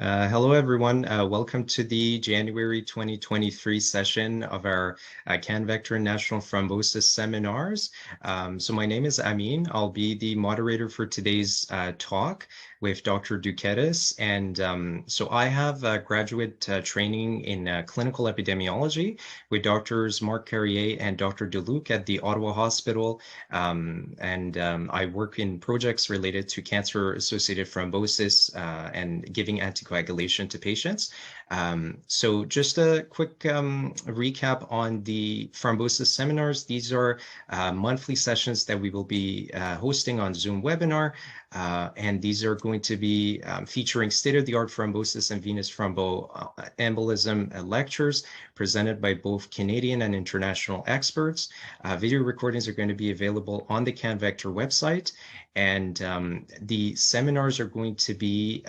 Hello, everyone. Welcome to the January 2023 session of our CanVector National Thrombosis seminars. So my name is Amin. I'll be the moderator for today's talk with Dr. Duquetis. And so I have graduate training in clinical epidemiology with Drs. Marc Carrier and Dr. Deluc at the Ottawa Hospital. I work in projects related to cancer-associated thrombosis and giving anticoagulation to patients. So just a quick recap on the thrombosis seminars. These are monthly sessions that we will be hosting on Zoom webinar. And these are going to be featuring state-of-the-art thrombosis and venous thromboembolism lectures presented by both Canadian and international experts. Video recordings are going to be available on the CanVector website, and the seminars are going to be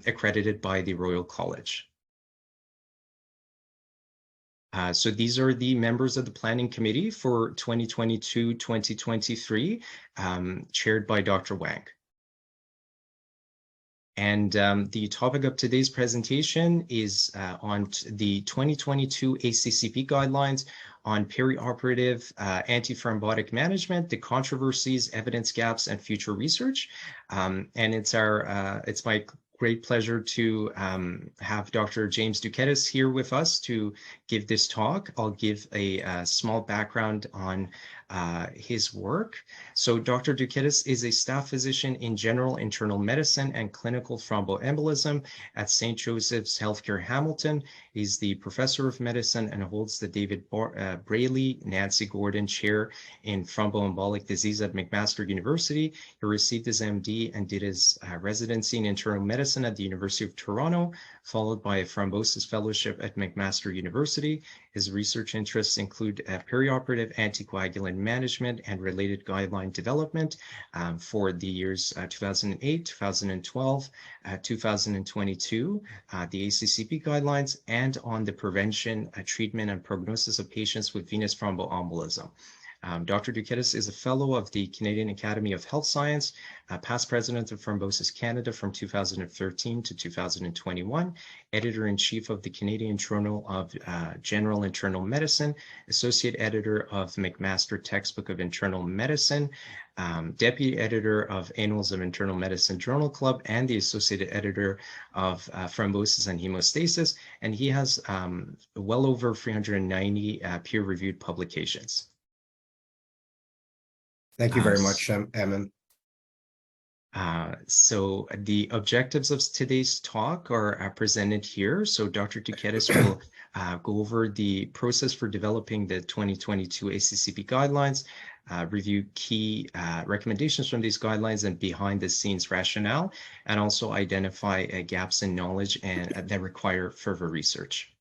accredited by the Royal College. So these are the members of the planning committee for 2022-2023, chaired by Dr. Wang. And the topic of today's presentation is on the 2022 ACCP guidelines on perioperative antithrombotic management, the controversies, evidence gaps, and future research. And it's my great pleasure to have Dr. James Duquetis here with us to give this talk. I'll give a small background on his work. So Dr. Duquetis is a staff physician in general internal medicine and clinical thromboembolism at St. Joseph's Healthcare Hamilton. He's the professor of medicine and holds the David Braley Nancy Gordon Chair in Thromboembolic Disease at McMaster University. He received his MD and did his residency in internal medicine at the University of Toronto, followed by a thrombosis fellowship at McMaster University. His research interests include perioperative anticoagulant management and related guideline development for the years 2008, 2012, 2022, the ACCP guidelines, and on the prevention, treatment, and prognosis of patients with venous thromboembolism. Dr. Duquetis is a fellow of the Canadian Academy of Health Science, past president of Thrombosis Canada from 2013 to 2021, editor-in-chief of the Canadian Journal of General Internal Medicine, associate editor of McMaster Textbook of Internal Medicine, deputy editor of Annals of Internal Medicine Journal Club, and the associate editor of Thrombosis and Hemostasis. And he has well over 390 peer-reviewed publications. Thank you very much, Amin. So the objectives of today's talk are presented here. So Dr. Duquetis will go over the process for developing the 2022 ACCP guidelines, review key recommendations from these guidelines and behind the scenes rationale, and also identify gaps in knowledge and that require further research.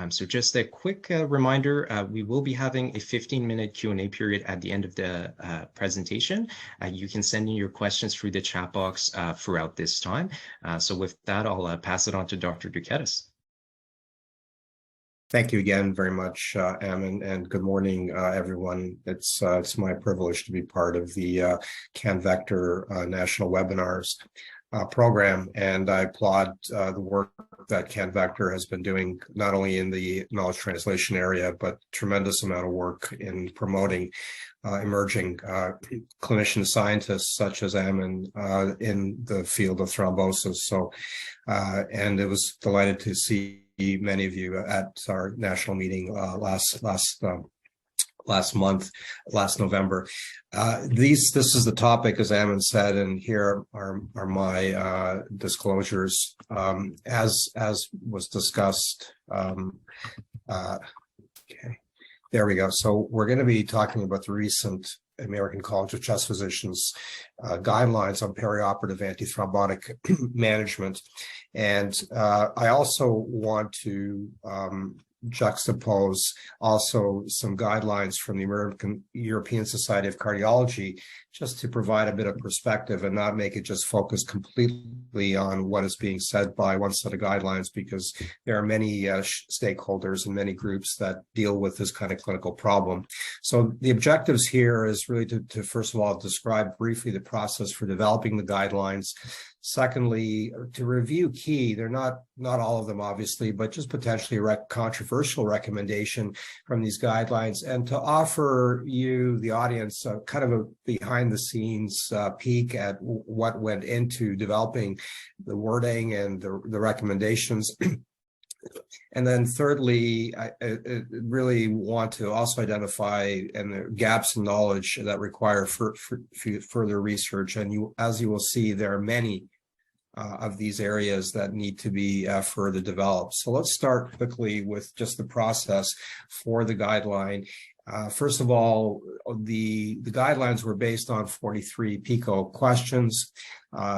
So just a quick reminder, we will be having a 15-minute Q&A period at the end of the presentation. You can send in your questions through the chat box throughout this time. So with that, I'll pass it on to Dr. Duquetis. Thank you again very much, Amin, and good morning, everyone. It's my privilege to be part of the CanVector National Webinars program, and I applaud the work that CanVector has been doing, not only in the knowledge translation area, but tremendous amount of work in promoting emerging clinician scientists such as Amin in the field of thrombosis. So, and it was delighted to see many of you at our national meeting last November. This is the topic, as Amin said, and here are my disclosures. As was discussed, okay, there we go. So we're going to be talking about the recent American College of Chest Physicians guidelines on perioperative antithrombotic management. And I also want to juxtapose also some guidelines from the European Society of Cardiology, just to provide a bit of perspective and not make it just focus completely on what is being said by one set of guidelines, because there are many stakeholders and many groups that deal with this kind of clinical problem. So the objectives here is really to first of all describe briefly the process for developing the guidelines, Secondly, to review key, they're not all of them, obviously, but just potentially controversial recommendation from these guidelines, and to offer you, the audience, kind of a behind-the-scenes peek at what went into developing the wording and the recommendations. And then thirdly, I really want to also identify the gaps in knowledge that require further research. And as you will see, there are many of these areas that need to be further developed. So let's start quickly with just the process for the guideline. First of all, the guidelines were based on 43 PICO questions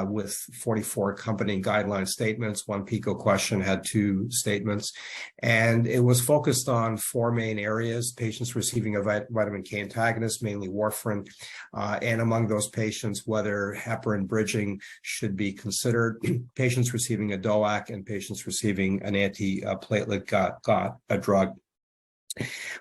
with 44 accompanying guideline statements. One PICO question had 2 statements, and it was focused on 4 main areas: patients receiving a vitamin K antagonist, mainly warfarin, and among those patients, whether heparin bridging should be considered, patients receiving a DOAC, and patients receiving an antiplatelet drug.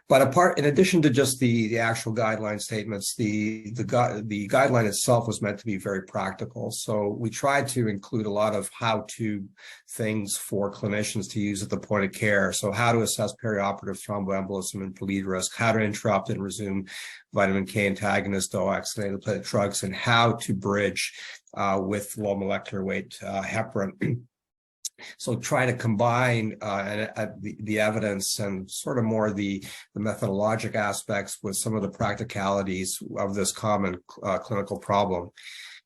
But in addition to just the actual guideline statements, the guideline itself was meant to be very practical. So we tried to include a lot of how-to things for clinicians to use at the point of care. So how to assess perioperative thromboembolism and bleed risk, how to interrupt and resume vitamin K antagonist, DOACs, and antiplatelet drugs, and how to bridge with low molecular weight heparin. So try to combine the evidence and sort of more the methodologic aspects with some of the practicalities of this common clinical problem.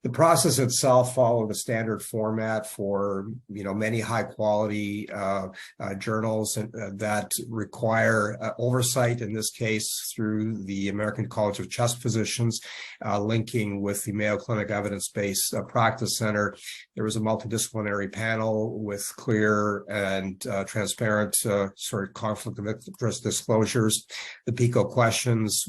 The process itself followed a standard format for many high quality journals that require oversight, in this case through the American College of Chest Physicians, linking with the Mayo Clinic Evidence-Based Practice Center. There was a multidisciplinary panel with clear and transparent sort of conflict of interest disclosures. The PICO questions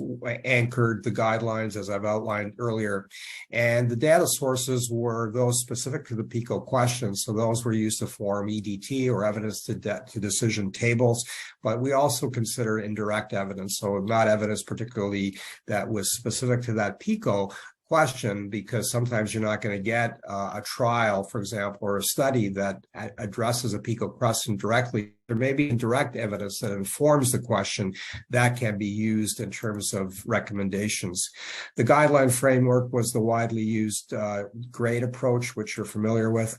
anchored the guidelines, as I've outlined earlier, and the data sources were those specific to the PICO questions. So those were used to form EDT, or evidence to decision tables, but we also consider indirect evidence. So not evidence particularly that was specific to that PICO question, because sometimes you're not going to get a trial, for example, or a study that addresses a PICO question directly. There may be indirect evidence that informs the question that can be used in terms of recommendations. The guideline framework was the widely used GRADE approach, which you're familiar with.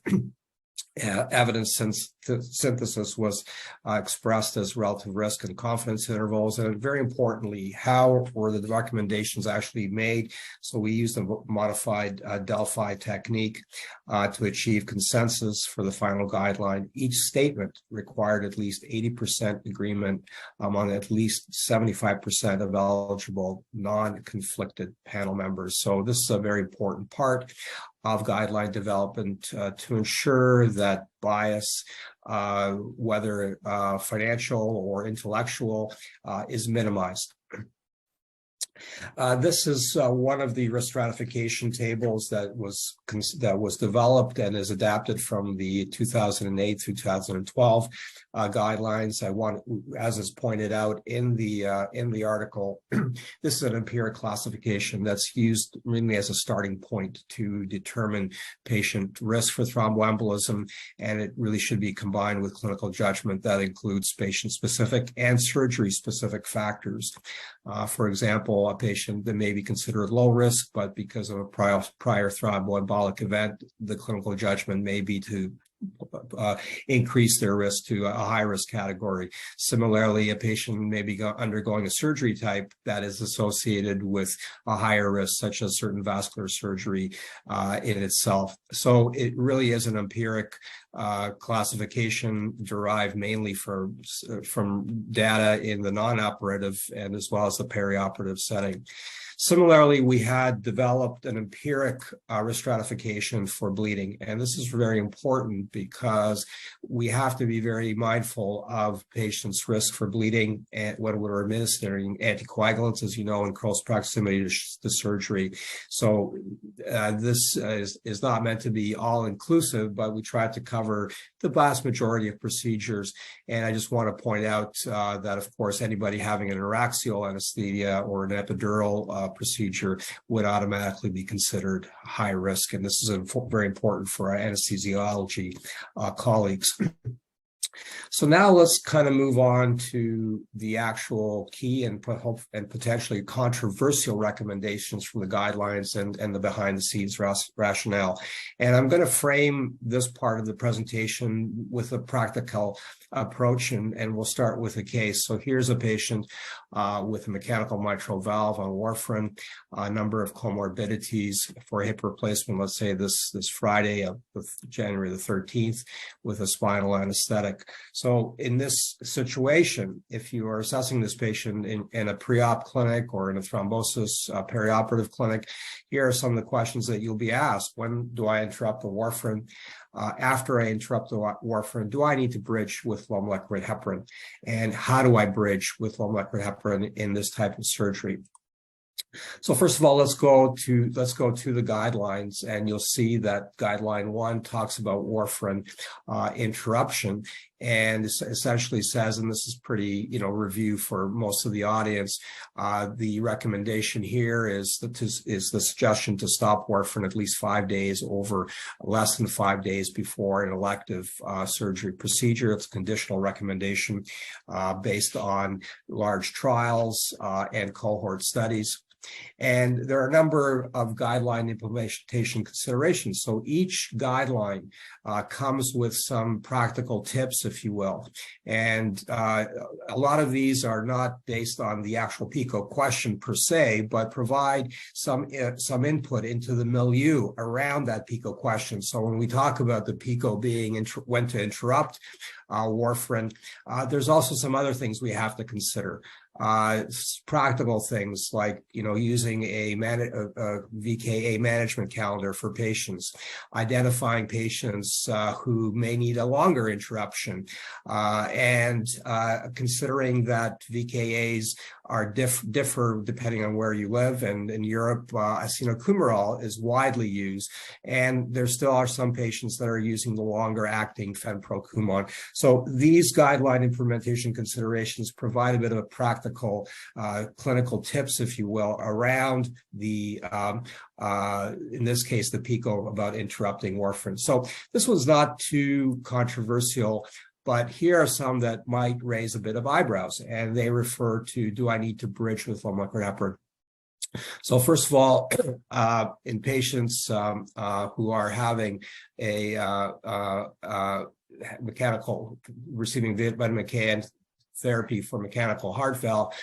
Evidence synthesis was expressed as relative risk and confidence intervals, and very importantly, how were the recommendations actually made? So we used a modified Delphi technique to achieve consensus for the final guideline. Each statement required at least 80% agreement among at least 75% of eligible non-conflicted panel members. So this is a very important part of guideline development to ensure that bias, whether financial or intellectual, is minimized. This is one of the risk stratification tables that was developed and is adapted from the 2008 through 2012 guidelines. I want, as is pointed out in the article, this is an empiric classification that's used mainly as a starting point to determine patient risk for thromboembolism, and it really should be combined with clinical judgment that includes patient-specific and surgery-specific factors. For example, a patient that may be considered low risk, but because of a prior thromboembolic event, the clinical judgment may be to increase their risk to a high-risk category. Similarly, a patient may be undergoing a surgery type that is associated with a higher risk, such as certain vascular surgery in itself. So it really is an empiric classification derived mainly from data in the non-operative and as well as the perioperative setting. Similarly, we had developed an empiric risk stratification for bleeding, and this is very important because we have to be very mindful of patients' risk for bleeding when we're administering anticoagulants, as you know, in close proximity to the surgery. So this is not meant to be all-inclusive, but we tried to cover the vast majority of procedures. And I just want to point out that, of course, anybody having an interaxial anesthesia or an epidural procedure would automatically be considered high risk. And this is very important for our anesthesiology colleagues. So now let's kind of move on to the actual key and potentially controversial recommendations from the guidelines and the behind the scenes rationale. And I'm going to frame this part of the presentation with a practical approach, and we'll start with a case. So here's a patient with a mechanical mitral valve on warfarin, a number of comorbidities for hip replacement, let's say this Friday of January the 13th, with a spinal anesthetic. So in this situation, if you are assessing this patient in a pre-op clinic or in a thrombosis perioperative clinic, here are some of the questions that you'll be asked. When do I interrupt the warfarin? After I interrupt the warfarin, do I need to bridge with low molecular heparin? And how do I bridge with low molecular heparin in this type of surgery? So first of all, let's go to the guidelines, and you'll see that guideline 1 talks about warfarin interruption, and essentially says, and this is pretty, review for most of the audience, the recommendation here is the suggestion to stop warfarin at least 5 days over less than 5 days before an elective surgery procedure. It's a conditional recommendation based on large trials and cohort studies. And there are a number of guideline implementation considerations. So each guideline comes with some practical tips, if you will. And a lot of these are not based on the actual PICO question per se, but provide some input into the milieu around that PICO question. So when we talk about the PICO being when to interrupt warfarin, there's also some other things we have to consider. Practical things like, using a VKA management calendar for patients, identifying patients who may need a longer interruption, and considering that VKAs are differ depending on where you live. And in Europe, acetocumarol is widely used, and there still are some patients that are using the longer acting fenprokumon. So these guideline implementation considerations provide a bit of a practical clinical tips, if you will, around the, in this case, the PICO about interrupting warfarin. So this was not too controversial, but here are some that might raise a bit of eyebrows, and they refer to, do I need to bridge with low molecular heparin? So first of all, in patients who are having a receiving vitamin K therapy for mechanical heart valve,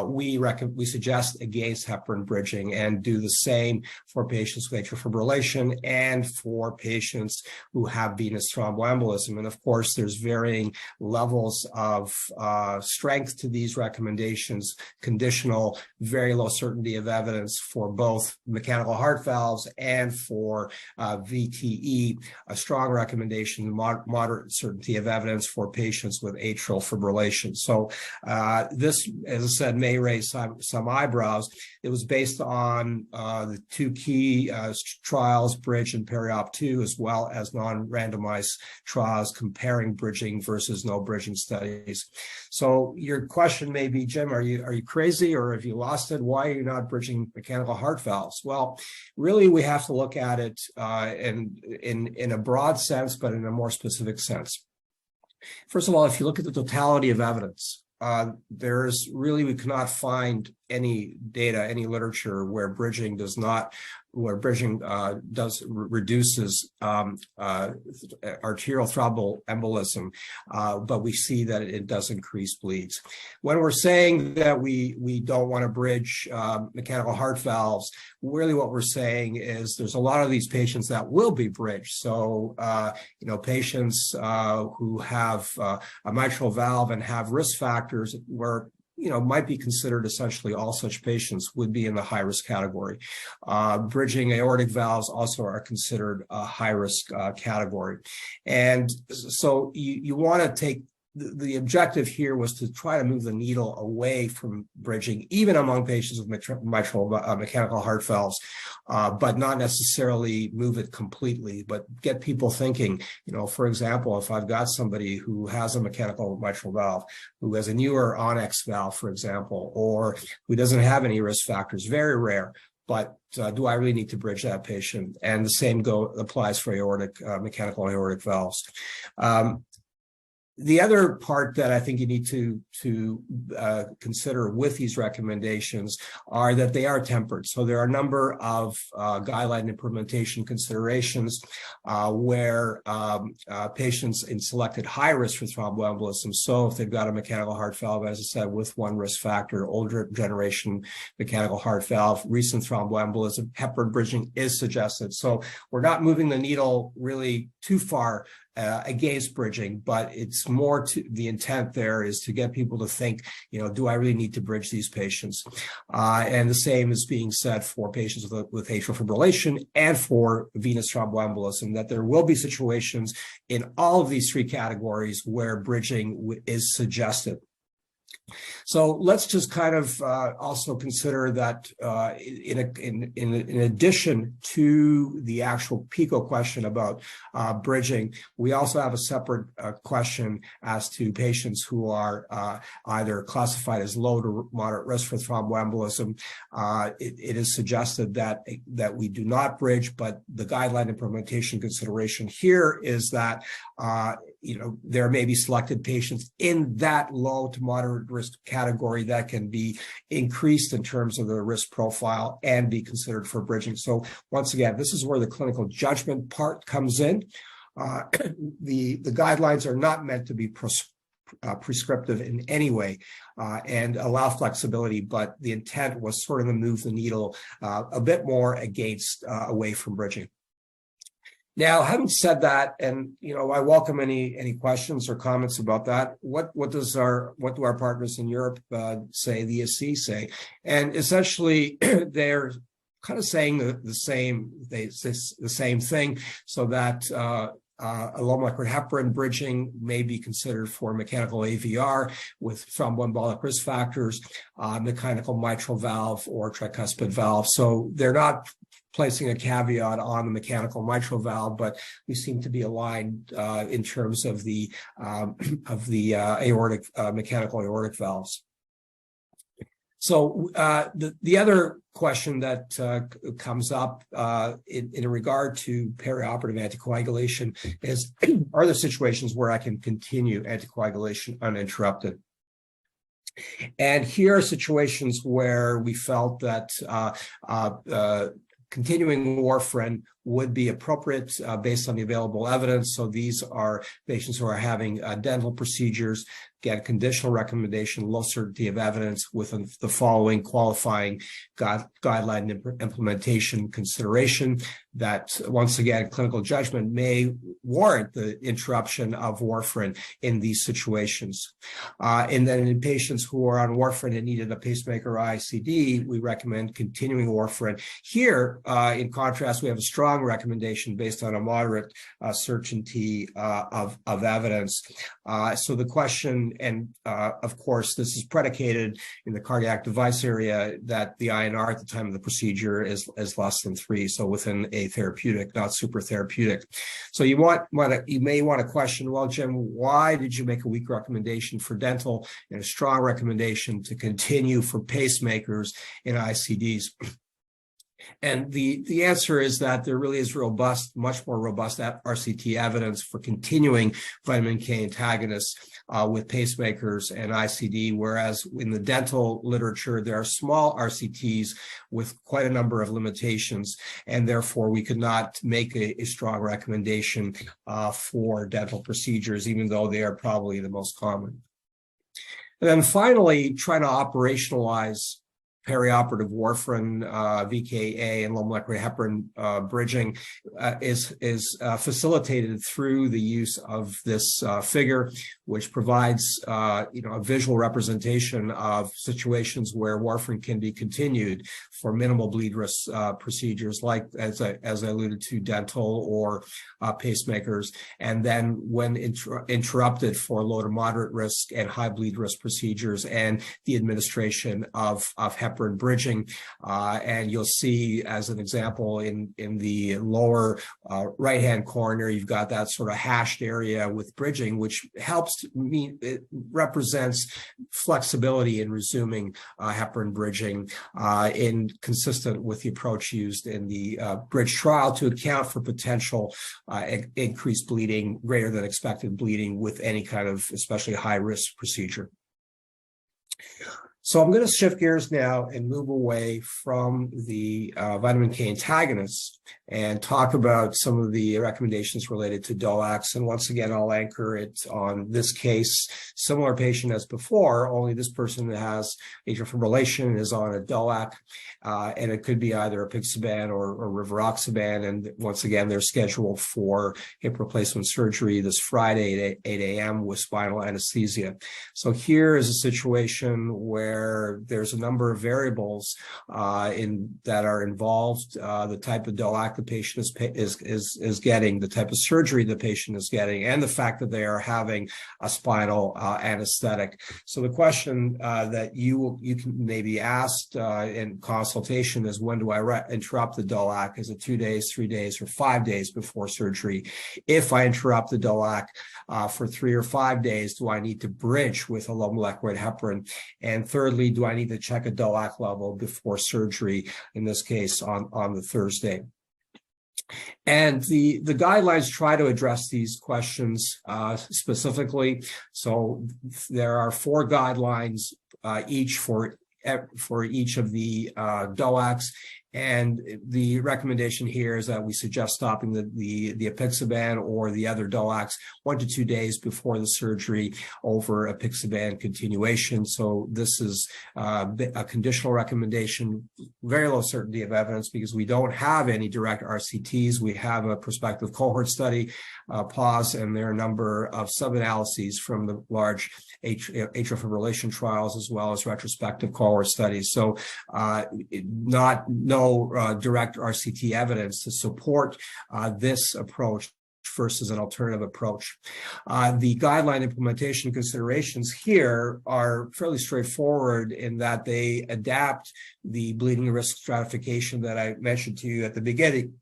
we suggest against heparin bridging, and do the same for patients with atrial fibrillation and for patients who have venous thromboembolism. And of course, there's varying levels of strength to these recommendations, conditional, very low certainty of evidence for both mechanical heart valves and for VTE, a strong recommendation, moderate certainty of evidence for patients with atrial fibrillation. So this, as I said, may raise some eyebrows. It was based on the two key trials, Bridge and Periop 2, as well as non-randomized trials comparing bridging versus no bridging studies. So your question may be, Jim, are you crazy, or have you lost it? Why are you not bridging mechanical heart valves? Well, really, we have to look at it in a broad sense, but in a more specific sense. First of all, if you look at the totality of evidence, we cannot find any data, any literature where bridging reduces arterial thromboembolism, but we see that it does increase bleeds. When we're saying that we don't want to bridge mechanical heart valves, really what we're saying is there's a lot of these patients that will be bridged. So, patients who have a mitral valve and have risk factors where might be considered essentially all such patients would be in the high-risk category. Bridging aortic valves also are considered a high-risk category. And so you want to take the objective here was to try to move the needle away from bridging, even among patients with mitral mechanical heart valves, but not necessarily move it completely, but get people thinking, for example, if I've got somebody who has a mechanical mitral valve, who has a newer Onyx valve, for example, or who doesn't have any risk factors, very rare, but do I really need to bridge that patient? And the same applies for mechanical aortic valves. The other part that I think you need to consider with these recommendations are that they are tempered. So there are a number of guideline implementation considerations where patients in selected high risk for thromboembolism, so if they've got a mechanical heart valve, as I said, with one risk factor, older generation mechanical heart valve, recent thromboembolism, heparin bridging is suggested. So we're not moving the needle really too far against bridging, but it's more to the intent there is to get people to think, do I really need to bridge these patients? And the same is being said for patients with atrial fibrillation and for venous thromboembolism, that there will be situations in all of these three categories where bridging is suggested. So let's just kind of also consider that in addition to the actual PICO question about bridging, we also have a separate question as to patients who are either classified as low to moderate risk for thromboembolism. It is suggested that we do not bridge, but the guideline implementation consideration here is that there may be selected patients in that low to moderate risk category that can be increased in terms of the risk profile and be considered for bridging. So once again, this is where the clinical judgment part comes in. The guidelines are not meant to be prescriptive in any way and allow flexibility, but the intent was sort of to move the needle a bit more away from bridging. Now, having said that, and I welcome any questions or comments about that. What do our partners in Europe say? The ESC say, and essentially they're kind of saying the same thing, so that a low molecular heparin bridging may be considered for mechanical AVR with thromboembolic risk factors, mechanical mitral valve or tricuspid valve. So they're not placing a caveat on the mechanical mitral valve, but we seem to be aligned in terms of the aortic mechanical aortic valves. So the other question that comes up in regard to perioperative anticoagulation is, are there situations where I can continue anticoagulation uninterrupted? And here are situations where we felt that continuing warfarin would be appropriate based on the available evidence. So these are patients who are having dental procedures, get conditional recommendation, low certainty of evidence with the following qualifying guideline implementation consideration that, once again, clinical judgment may warrant the interruption of warfarin in these situations. And then in patients who are on warfarin and needed a pacemaker or ICD, we recommend continuing warfarin. Here, in contrast, we have a strong recommendation based on a moderate certainty of evidence. So the question, and of course, this is predicated in the cardiac device area that the INR at the time of the procedure is less than 3, so within a therapeutic, not super therapeutic. So you may want to question, well, Jim, why did you make a weak recommendation for dental and a strong recommendation to continue for pacemakers and ICDs? And the answer is that there really is much more robust RCT evidence for continuing vitamin K antagonists with pacemakers and ICD, whereas in the dental literature, there are small RCTs with quite a number of limitations, and therefore we could not make a strong recommendation for dental procedures, even though they are probably the most common. And then finally, trying to operationalize perioperative warfarin, VKA, and low molecular heparin bridging is facilitated through the use of this figure, which provides a visual representation of situations where warfarin can be continued for minimal bleed risk procedures, like as I alluded to, dental or pacemakers, and then when interrupted for low to moderate risk and high bleed risk procedures, and the administration of heparin bridging. And you'll see, as an example, in the lower right-hand corner, you've got that sort of hashed area with bridging, which helps mean it represents flexibility in resuming heparin bridging, consistent with the approach used in the bridge trial to account for potential increased bleeding, greater than expected bleeding with any kind of especially high-risk procedure. So I'm going to shift gears now and move away from the vitamin K antagonists and talk about some of the recommendations related to DOACs. And once again, I'll anchor it on this case, similar patient as before, only this person has atrial fibrillation, is on a DOAC, and it could be either apixaban or rivaroxaban. And once again, they're scheduled for hip replacement surgery this Friday at 8 a.m. with spinal anesthesia. So here is a situation where there's a number of variables that are involved, the type of DOAC the patient is getting, the type of surgery the patient is getting, and the fact that they are having a spinal anesthetic. So the question that you can maybe ask in consultation is, when do I interrupt the DOAC? Is it 2 days, 3 days, or 5 days before surgery? If I interrupt the DOAC for 3 or 5 days, do I need to bridge with a low molecular heparin? And thirdly, do I need to check a DOAC level before surgery, in this case on the Thursday? And the guidelines try to address these questions specifically. So there are 4 guidelines each for each of the DOACs. And the recommendation here is that we suggest stopping the apixaban or the other DOACs 1 to 2 days before the surgery over apixaban continuation. So this is a conditional recommendation, very low certainty of evidence, because we don't have any direct RCTs. We have a prospective cohort study, PAUSE, and there are a number of sub-analyses from the large atrial fibrillation trials, as well as retrospective cohort studies. So no direct RCT evidence to support this approach versus an alternative approach. The guideline implementation considerations here are fairly straightforward in that they adapt the bleeding risk stratification that I mentioned to you at the beginning,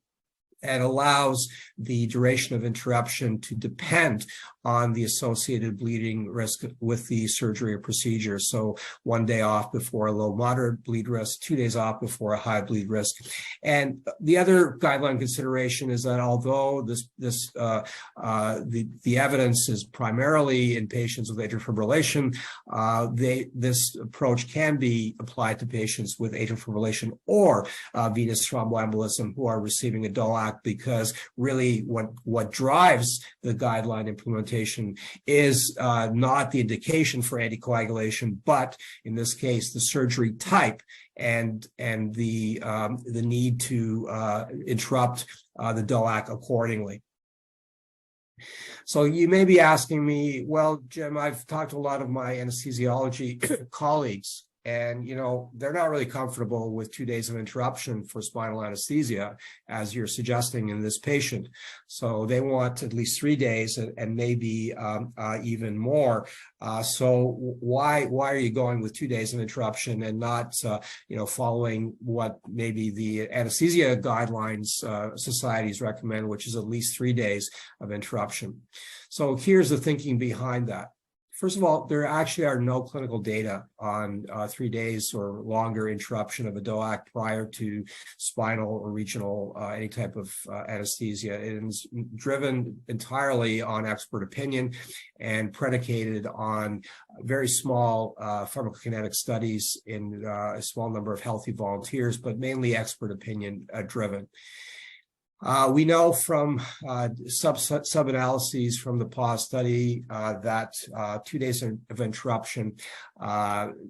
and allows the duration of interruption to depend on the associated bleeding risk with the surgery or procedure. So 1 day off before a low moderate bleed risk, 2 days off before a high bleed risk. And the other guideline consideration is that although the evidence is primarily in patients with atrial fibrillation, this approach can be applied to patients with atrial fibrillation or venous thromboembolism who are receiving a DOAC, because really what drives the guideline implementation is not the indication for anticoagulation, but in this case, the surgery type and the need to interrupt the DOAC accordingly. So you may be asking me, well, Jim, I've talked to a lot of my anesthesiology colleagues, and, they're not really comfortable with 2 days of interruption for spinal anesthesia, as you're suggesting in this patient. So they want at least 3 days and maybe even more. So why are you going with 2 days of interruption and not, following what maybe the anesthesia guidelines societies recommend, which is at least 3 days of interruption? So here's the thinking behind that. First of all, there actually are no clinical data on 3 days or longer interruption of a DOAC prior to spinal or regional, any type of anesthesia. It is driven entirely on expert opinion and predicated on very small pharmacokinetic studies in a small number of healthy volunteers, but mainly expert opinion driven. We know from sub-analyses from the pause study that 2 days of interruption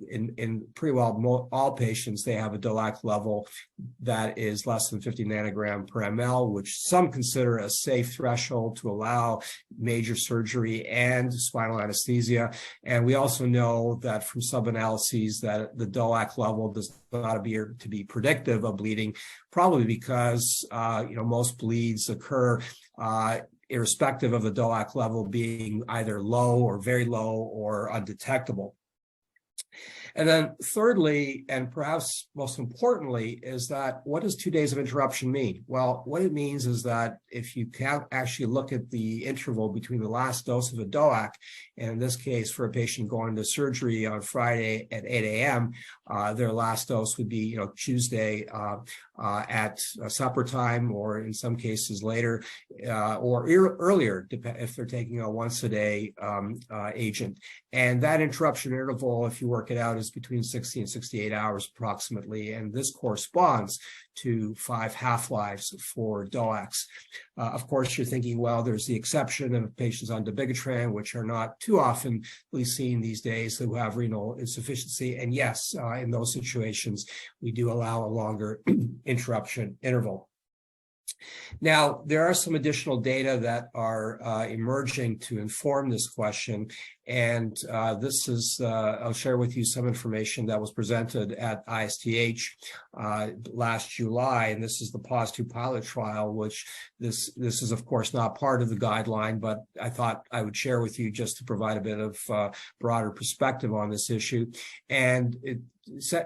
in pretty well all patients, they have a DOAC level that is less than 50 nanogram per ml, which some consider a safe threshold to allow major surgery and spinal anesthesia. And we also know that from sub-analyses that the DOAC level does not appear to be predictive of bleeding, probably because most bleeds occur irrespective of the DOAC level being either low or very low or undetectable. And then thirdly, and perhaps most importantly, is that what does 2 days of interruption mean? Well, what it means is that if you can actually look at the interval between the last dose of a DOAC, and in this case, for a patient going to surgery on Friday at 8 a.m., their last dose would be, Tuesday at supper time, or in some cases later, or earlier, if they're taking a once-a-day agent. And that interruption interval, if you work it out, is between 60 and 68 hours approximately, and this corresponds to 5 half-lives for DOACs. Of course, you're thinking, well, there's the exception of patients on dabigatran, which are not too often seen these days, who have renal insufficiency. And yes, in those situations, we do allow a longer interruption interval. Now, there are some additional data that are emerging to inform this question, and this is, I'll share with you some information that was presented at ISTH last July, and this is the PAUSE-2 pilot trial, which this is, of course, not part of the guideline, but I thought I would share with you just to provide a bit of broader perspective on this issue. And it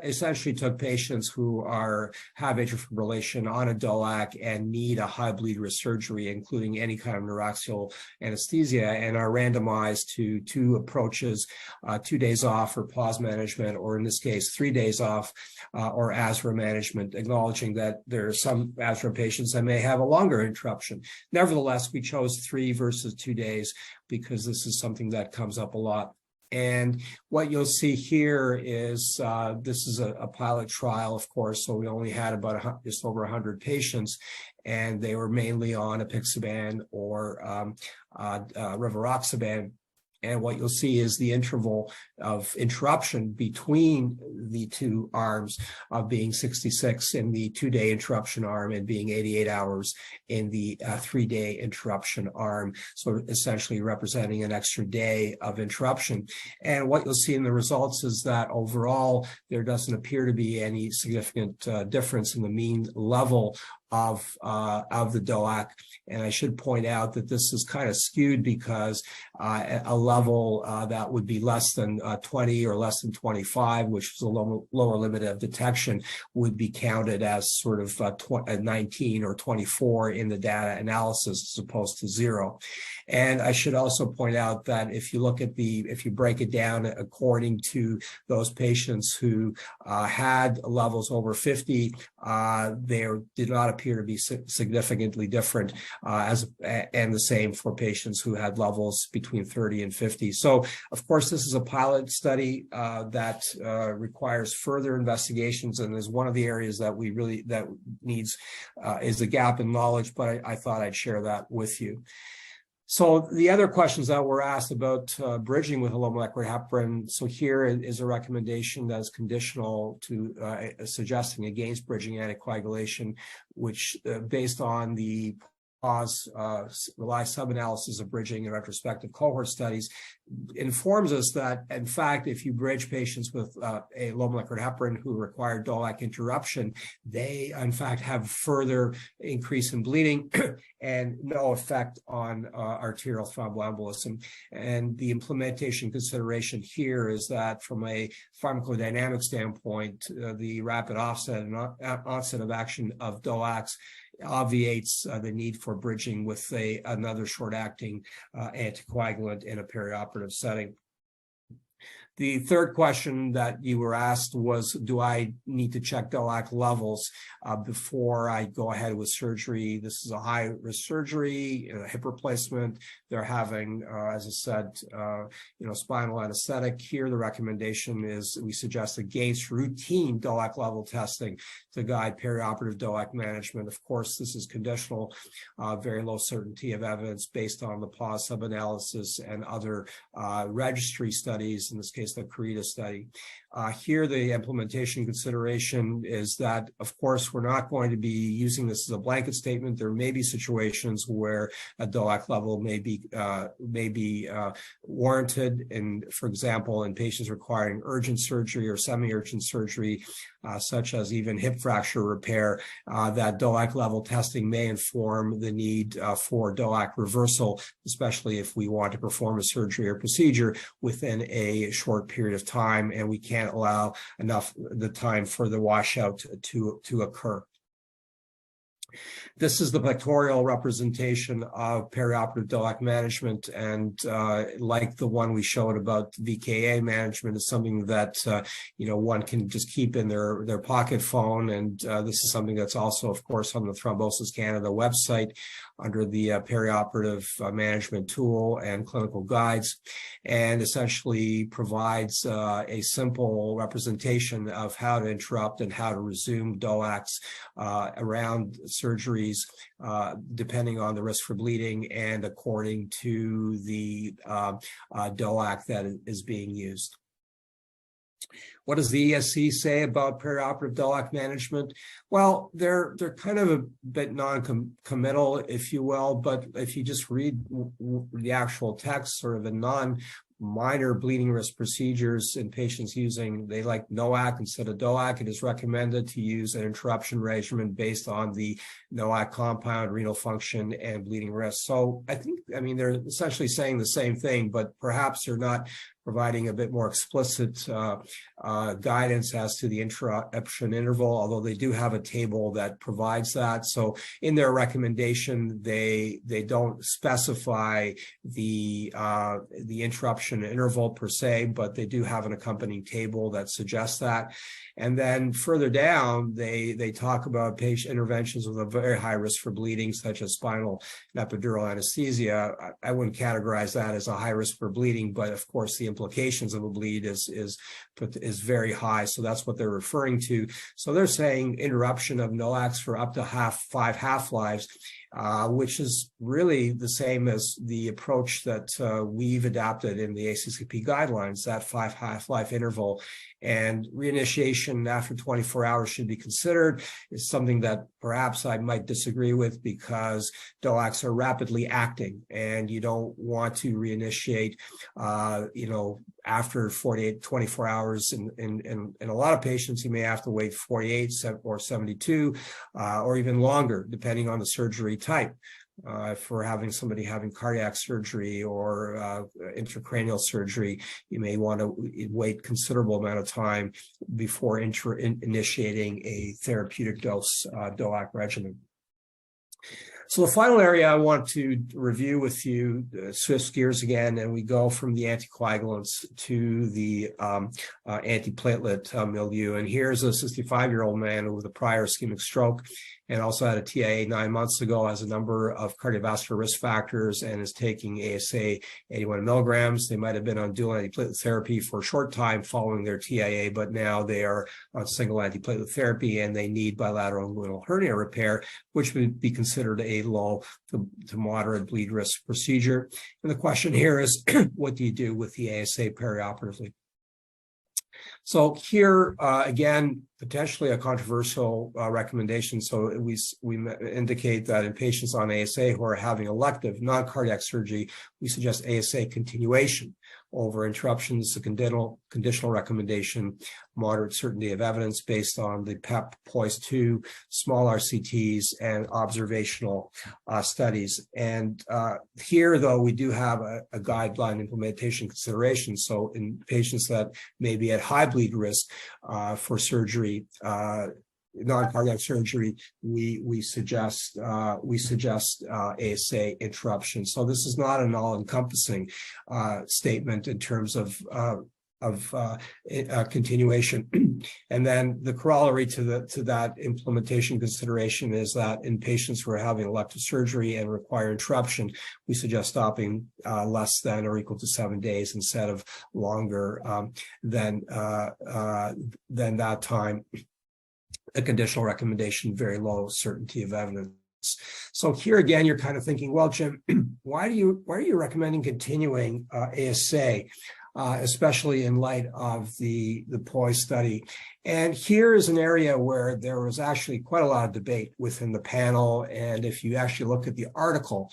essentially took patients who have atrial fibrillation on a DOAC and need a high bleed risk surgery, including any kind of neuraxial anesthesia, and are randomized to 2 approaches, 2 days off for pause management, or in this case, 3 days off, or ASRA management, acknowledging that there are some ASRA patients that may have a longer interruption. Nevertheless, we chose 3 versus 2 days because this is something that comes up a lot. And what you'll see here is this is a pilot trial, of course, so we only had about just over 100 patients, and they were mainly on apixaban or rivaroxaban. And what you'll see is the interval of interruption between the 2 arms of being 66 in the 2-day interruption arm and being 88 hours in the 3-day interruption arm. So essentially representing an extra day of interruption. And what you'll see in the results is that overall, there doesn't appear to be any significant difference in the mean level of the DOAC. And I should point out that this is kind of skewed because a level that would be less than 20 or less than 25, which is a lower limit of detection, would be counted as sort of 19 or 24 in the data analysis as opposed to 0. And I should also point out that if you look at if you break it down according to those patients who had levels over 50, they did not appear to be significantly different, and the same for patients who had levels between 30 and 50. So, of course, this is a pilot study that requires further investigations, and is one of the areas that needs is a gap in knowledge. But I thought I'd share that with you. So the other questions that were asked about bridging with a low molecular heparin. So here is a recommendation that is conditional to suggesting against bridging anticoagulation, which based on the rely sub-analysis of bridging and retrospective cohort studies, informs us that, in fact, if you bridge patients with a low molecular heparin who require DOAC interruption, they, in fact, have further increase in bleeding and no effect on arterial thromboembolism. And the implementation consideration here is that from a pharmacodynamic standpoint, the rapid offset and onset of action of DOACs obviates the need for bridging with another short-acting anticoagulant in a perioperative setting. The third question that you were asked was, do I need to check DOAC levels before I go ahead with surgery? This is a high-risk surgery, hip replacement. They're having, as I said, spinal anesthetic. Here, the recommendation is we suggest against routine DOAC level testing to guide perioperative DOAC management. Of course, this is conditional, very low certainty of evidence based on the pause sub-analysis and other registry studies, in this case, the CRETA study. Here, the implementation consideration is that, of course, we're not going to be using this as a blanket statement. There may be situations where a DOAC level may be warranted, and for example, in patients requiring urgent surgery or semi-urgent surgery, such as even hip fracture repair, that DOAC level testing may inform the need for DOAC reversal, especially if we want to perform a surgery or procedure within a short period of time, and we can't allow enough the time for the washout to occur. This is the pictorial representation of perioperative DOAC management, and like the one we showed about VKA management, is something that one can just keep in their pocket phone, and this is something that's also, of course, on the Thrombosis Canada website under the perioperative management tool and clinical guides, and essentially provides a simple representation of how to interrupt and how to resume DOACs around surgeries, depending on the risk for bleeding and according to the DOAC that is being used. What does the ESC say about perioperative DOAC management? Well, they're kind of a bit non-committal, if you will, but if you just read the actual text, sort of the non-minor bleeding risk procedures in patients they like NOAC instead of DOAC, it is recommended to use an interruption regimen based on the NOAC compound, renal function, and bleeding risk. So they're essentially saying the same thing, but perhaps they're not providing a bit more explicit guidance as to the interruption interval, although they do have a table that provides that. So in their recommendation, they don't specify the interruption interval per se, but they do have an accompanying table that suggests that. And then further down, they talk about patient interventions with a very high risk for bleeding, such as spinal and epidural anesthesia. I wouldn't categorize that as a high risk for bleeding, but of course the implications of a bleed is very high. So that's what they're referring to. So they're saying interruption of NOACs for up to 5 half-lives, which is really the same as the approach that we've adapted in the ACCP guidelines, that 5 half-life interval. And reinitiation after 24 hours should be considered. Is something that perhaps I might disagree with, because DOACs are rapidly acting and you don't want to reinitiate, after 24 hours. In a lot of patients, you may have to wait 48 or 72 or even longer, depending on the surgery type. For somebody having cardiac surgery or intracranial surgery, you may want to wait considerable amount of time before initiating a therapeutic dose DOAC regimen. So the final area I want to review with you, switch gears again, and we go from the anticoagulants to the antiplatelet milieu. And here's a 65-year-old man with a prior ischemic stroke and also had a TIA 9 months ago, has a number of cardiovascular risk factors, and is taking ASA 81 milligrams. They might have been on dual antiplatelet therapy for a short time following their TIA, but now they are on single antiplatelet therapy and they need bilateral inguinal hernia repair, which would be considered a low to moderate bleed risk procedure. And the question here is, what do you do with the ASA perioperatively? So here, again, potentially a controversial recommendation. So we indicate that in patients on ASA who are having elective non-cardiac surgery, we suggest ASA continuation over interruptions, a conditional recommendation, moderate certainty of evidence based on the PEP POISE-2, small RCTs, and observational studies. And here, though, we do have a guideline implementation consideration. So in patients that may be at high bleed risk for surgery, non-cardiac surgery, we suggest ASA interruption. So this is not an all-encompassing statement in terms of continuation. And then the corollary to that implementation consideration is that in patients who are having elective surgery and require interruption, we suggest stopping less than or equal to 7 days instead of longer than that time. A conditional recommendation, very low certainty of evidence. So here again, you're kind of thinking, well, Jim, why are you recommending continuing ASA, especially in light of the POISE study? And here is an area where there was actually quite a lot of debate within the panel. And if you actually look at the article,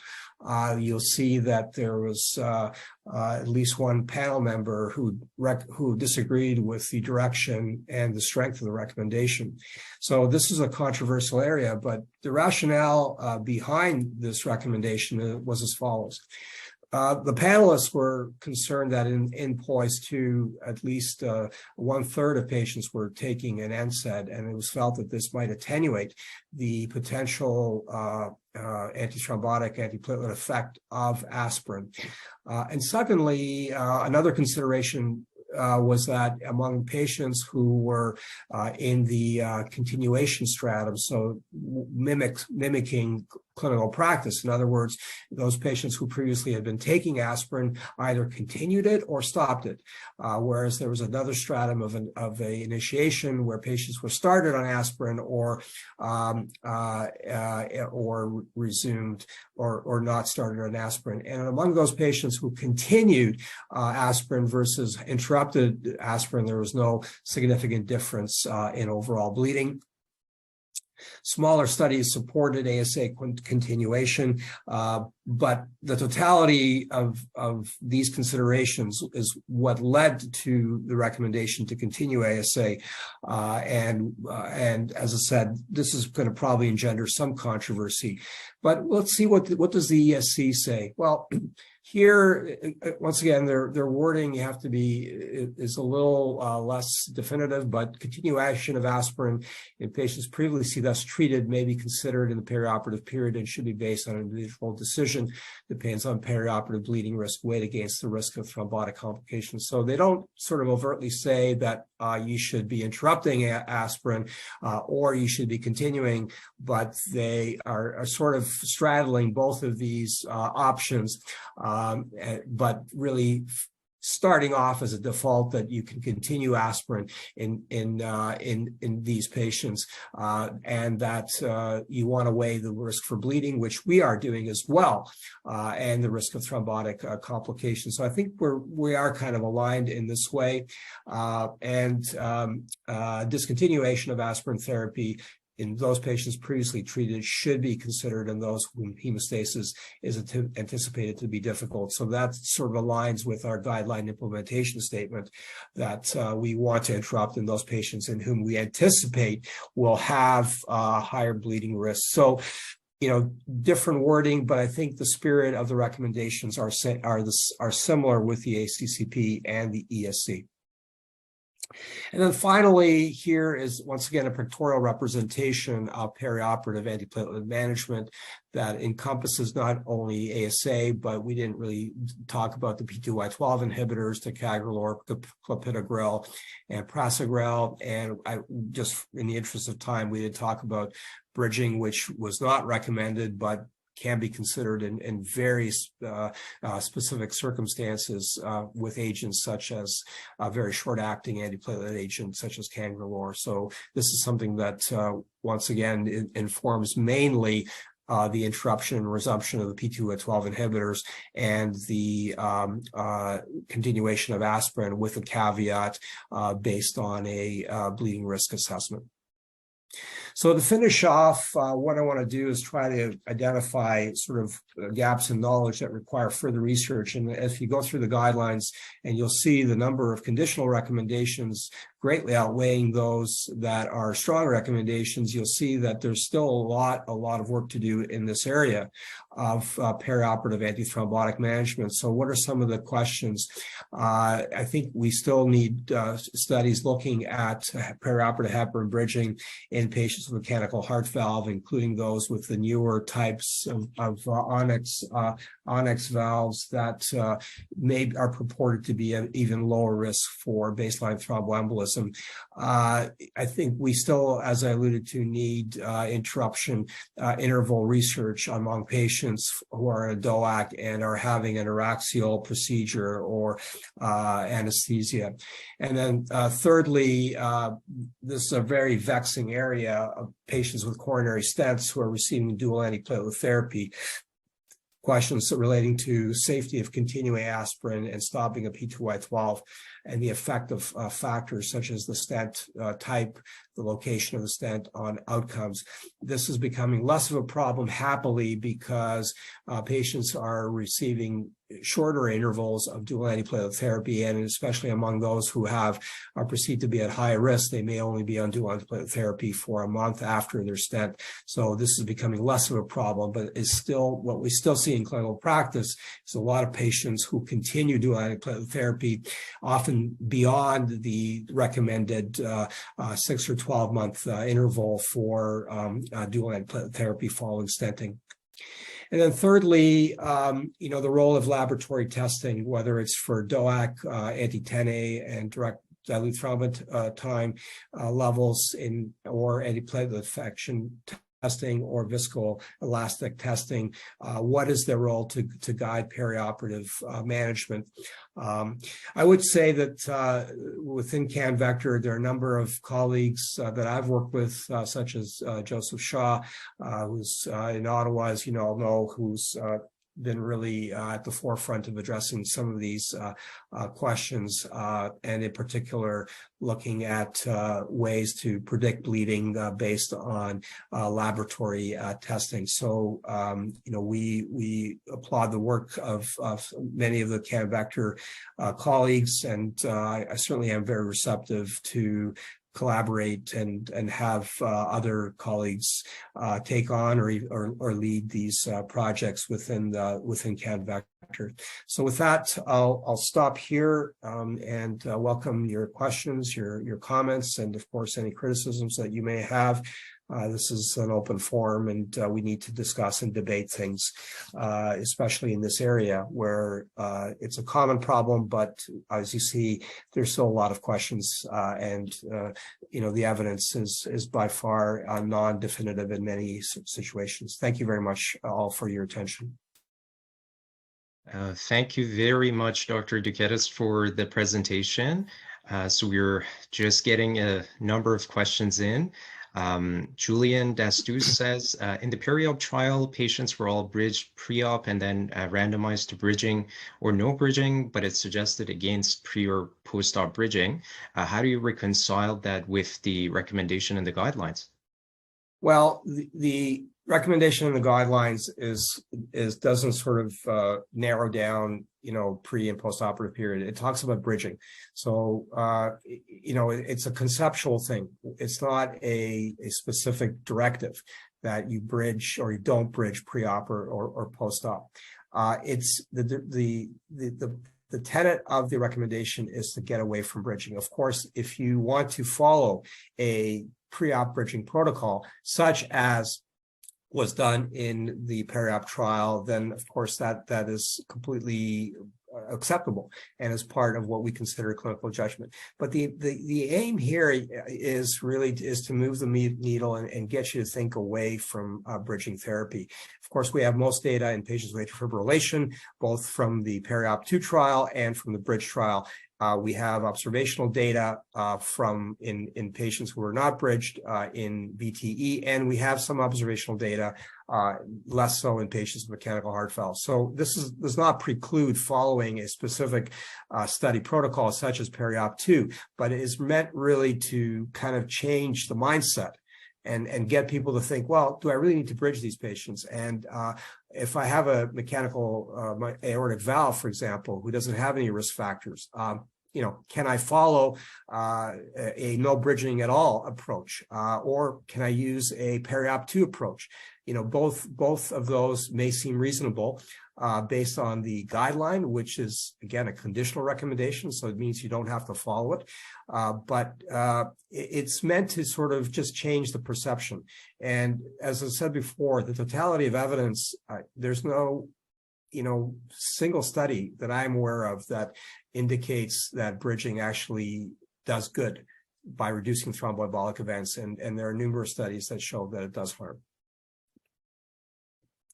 you'll see that there was at least one panel member who disagreed with the direction and the strength of the recommendation. So this is a controversial area, but the rationale behind this recommendation was as follows. The panelists were concerned that in POISE 2, at least 1/3 of patients were taking an NSAID, and it was felt that this might attenuate the potential antithrombotic, antiplatelet effect of aspirin. And secondly, another consideration was that among patients who were in the continuation stratum, so mimicking clinical practice. In other words, those patients who previously had been taking aspirin either continued it or stopped it, whereas there was another stratum of a initiation where patients were started on aspirin or resumed or not started on aspirin. And among those patients who continued aspirin versus interrupted aspirin, there was no significant difference in overall bleeding. Smaller studies supported ASA continuation, but the totality of these considerations is what led to the recommendation to continue ASA. And as I said, this is going to probably engender some controversy. But let's see what does the ESC say. Well, here, once again, their wording you have to be is a little less definitive, but continuation of aspirin in patients previously thus treated may be considered in the perioperative period and should be based on an individual decision. Depends on perioperative bleeding risk weighed against the risk of thrombotic complications. So they don't sort of overtly say that you should be interrupting aspirin or you should be continuing, but they are sort of straddling both of these options. But really starting off as a default that you can continue aspirin in these patients, and that you want to weigh the risk for bleeding, which we are doing as well, and the risk of thrombotic complications. So I think we are kind of aligned in this way, and discontinuation of aspirin therapy in those patients previously treated should be considered in those whom hemostasis is anticipated to be difficult. So that sort of aligns with our guideline implementation statement that we want to interrupt in those patients in whom we anticipate will have higher bleeding risk. So, different wording, but I think the spirit of the recommendations are similar with the ACCP and the ESC. And then finally, here is once again a pictorial representation of perioperative antiplatelet management that encompasses not only ASA, but we didn't really talk about the P2Y12 inhibitors, ticagrelor, clopidogrel, and prasugrel. And I just, in the interest of time, we did talk about bridging, which was not recommended, but can be considered in very specific circumstances with agents such as very short-acting antiplatelet agents such as cangrelor. So this is something that, once again, informs mainly the interruption and resumption of the P2Y12 inhibitors and the continuation of aspirin with a caveat based on a bleeding risk assessment. So to finish off, what I want to do is try to identify sort of gaps in knowledge that require further research. And if you go through the guidelines, and you'll see the number of conditional recommendations greatly outweighing those that are strong recommendations, you'll see that there's still a lot of work to do in this area of perioperative antithrombotic management. So what are some of the questions? I think we still need studies looking at perioperative heparin bridging in patients with mechanical heart valve, including those with the newer types of onyx valves that are purported to be an even lower risk for baseline thromboembolism. I think we still, as I alluded to, need interruption interval research among patients who are in a DOAC and are having an araxial procedure or anesthesia. And then thirdly, this is a very vexing area of patients with coronary stents who are receiving dual antiplatelet therapy. Questions relating to safety of continuing aspirin and stopping a P2Y12 and the effect of factors such as the stent type, the location of the stent on outcomes. This is becoming less of a problem, happily, because patients are receiving shorter intervals of dual antiplatelet therapy, and especially among those who are perceived to be at high risk, they may only be on dual antiplatelet therapy for a month after their stent. So this is becoming less of a problem, but it's still what we still see in clinical practice is a lot of patients who continue dual antiplatelet therapy, often beyond the recommended 6 or 12-month interval for dual antiplatelet therapy following stenting. And then thirdly, the role of laboratory testing, whether it's for DOAC, anti-10A, and direct dilute thrombin time levels or antiplatelet affection testing or viscoelastic testing, what is their role to guide perioperative management? I would say that within CanVector, there are a number of colleagues that I've worked with, such as Joseph Shaw, who's in Ottawa, as you all know, who's been really at the forefront of addressing some of these questions, and in particular, looking at ways to predict bleeding based on laboratory testing. So, we applaud the work of many of the CanVector colleagues, and I certainly am very receptive to collaborate and have other colleagues take on or lead these projects within CanVector. So with that, I'll stop here and welcome your questions, your comments, and of course any criticisms that you may have. This is an open forum, and we need to discuss and debate things, especially in this area where it's a common problem. But as you see, there's still a lot of questions, and the evidence is by far non-definitive in many situations. Thank you very much all for your attention. Thank you very much, Dr. Duquetis, for the presentation. So we're just getting a number of questions in. Julian Dastus says, in the Periop trial, patients were all bridged pre-op and then randomized to bridging or no bridging, but it's suggested against pre or post-op bridging. How do you reconcile that with the recommendation in the guidelines? Well, the recommendation in the guidelines doesn't sort of narrow down pre and post-operative period. It talks about bridging. So it's a conceptual thing. It's not a specific directive that you bridge or you don't bridge pre-op or post-op. It's the tenet of the recommendation is to get away from bridging. Of course, if you want to follow a pre-op bridging protocol, such as was done in the Periop trial, then of course that is completely acceptable and is part of what we consider clinical judgment. But the aim here is to move the needle and get you to think away from bridging therapy. Of course, we have most data in patients with atrial fibrillation, both from the Periop 2 trial and from the bridge trial. We have observational data from in patients who are not bridged in VTE, and we have some observational data, less so in patients with mechanical heart valve. So this does not preclude following a specific study protocol such as Periop 2, but it is meant really to kind of change the mindset and get people to think, well, do I really need to bridge these patients? And if I have a mechanical aortic valve, for example, who doesn't have any risk factors, can I follow a no bridging at all approach, or can I use a peri-op 2 approach? Both of those may seem reasonable based on the guideline, which is, again, a conditional recommendation, so it means you don't have to follow it. But it's meant to sort of just change the perception. And as I said before, the totality of evidence, there's no single study that I'm aware of that indicates that bridging actually does good by reducing thromboembolic events. And there are numerous studies that show that it does harm.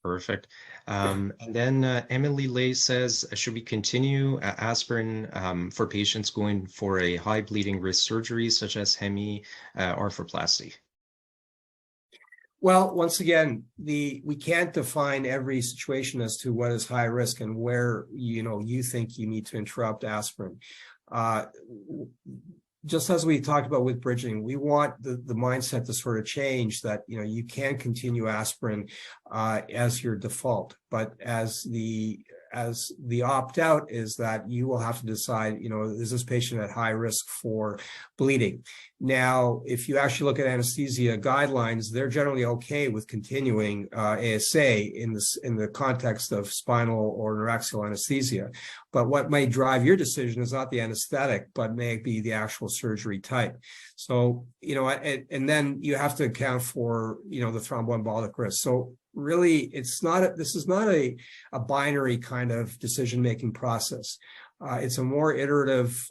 Perfect. And then Emily Lay says, should we continue aspirin for patients going for a high bleeding risk surgery such as hemi arthroplasty? Well, once again, we can't define every situation as to what is high risk and where you think you need to interrupt aspirin. Just as we talked about with bridging, we want the mindset to sort of change that you can continue aspirin as your default, but as the opt-out is that you will have to decide, is this patient at high risk for bleeding? Now, if you actually look at anesthesia guidelines, they're generally okay with continuing ASA in the context of spinal or neuraxial anesthesia. But what may drive your decision is not the anesthetic, but may be the actual surgery type. So, and then you have to account for, the thromboembolic risk. So really, this is not a binary kind of decision-making process. It's a more iterative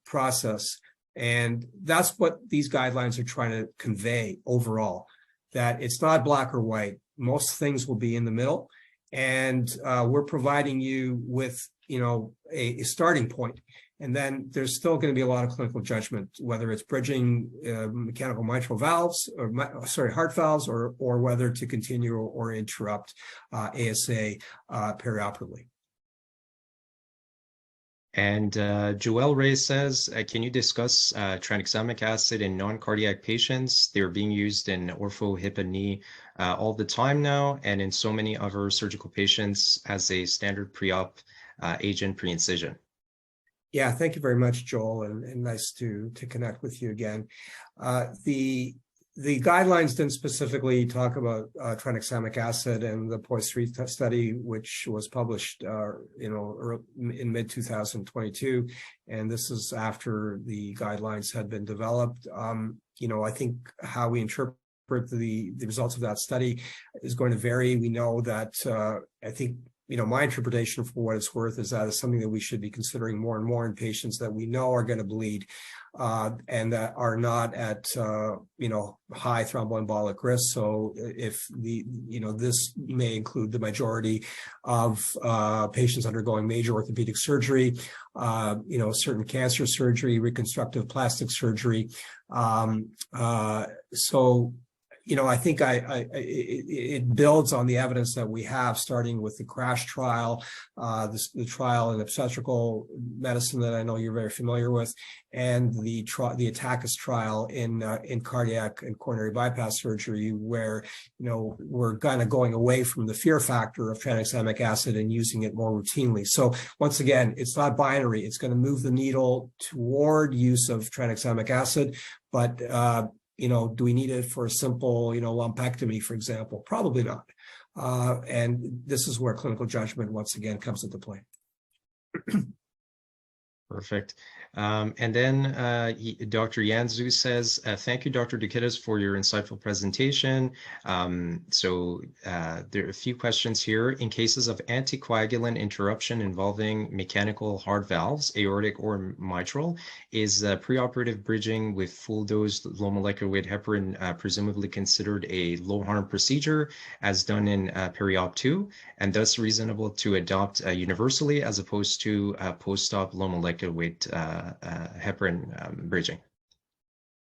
process. And that's what these guidelines are trying to convey overall, that it's not black or white. Most things will be in the middle. And we're providing you with, a starting point. And then there's still going to be a lot of clinical judgment, whether it's bridging mechanical mitral valves, heart valves, or whether to continue or interrupt ASA perioperatively. And Joelle Ray says, can you discuss tranexamic acid in non-cardiac patients? They're being used in ortho, hip, and knee all the time now, and in so many other surgical patients as a standard pre-op agent pre-incision. Yeah, thank you very much, Joel, and nice to connect with you again. The guidelines didn't specifically talk about tranexamic acid and the POISE-3 study, which was published, in mid-2022, and this is after the guidelines had been developed. I think how we interpret the results of that study is going to vary. We know that I think my interpretation, for what it's worth, is that it's something that we should be considering more and more in patients that we know are going to bleed and that are not at, high thromboembolic risk. So if this may include the majority of patients undergoing major orthopedic surgery, certain cancer surgery, reconstructive plastic surgery. I think it builds on the evidence that we have, starting with the CRASH trial, the trial in obstetrical medicine that I know you're very familiar with, and the ATTACCUS trial in cardiac and coronary bypass surgery, where we're kind of going away from the fear factor of tranexamic acid and using it more routinely. So once again, it's not binary. It's going to move the needle toward use of tranexamic acid, but do we need it for a simple, lumpectomy, for example? Probably not. And this is where clinical judgment, once again, comes into play. Perfect. And then Dr. Yanzu says, thank you, Dr. Dukitis, for your insightful presentation. So there are a few questions here. In cases of anticoagulant interruption involving mechanical heart valves, aortic or mitral, is preoperative bridging with full dose low molecular weight heparin presumably considered a low harm procedure as done in Periop 2, and thus reasonable to adopt universally as opposed to post-op low molecular weight heparin bridging?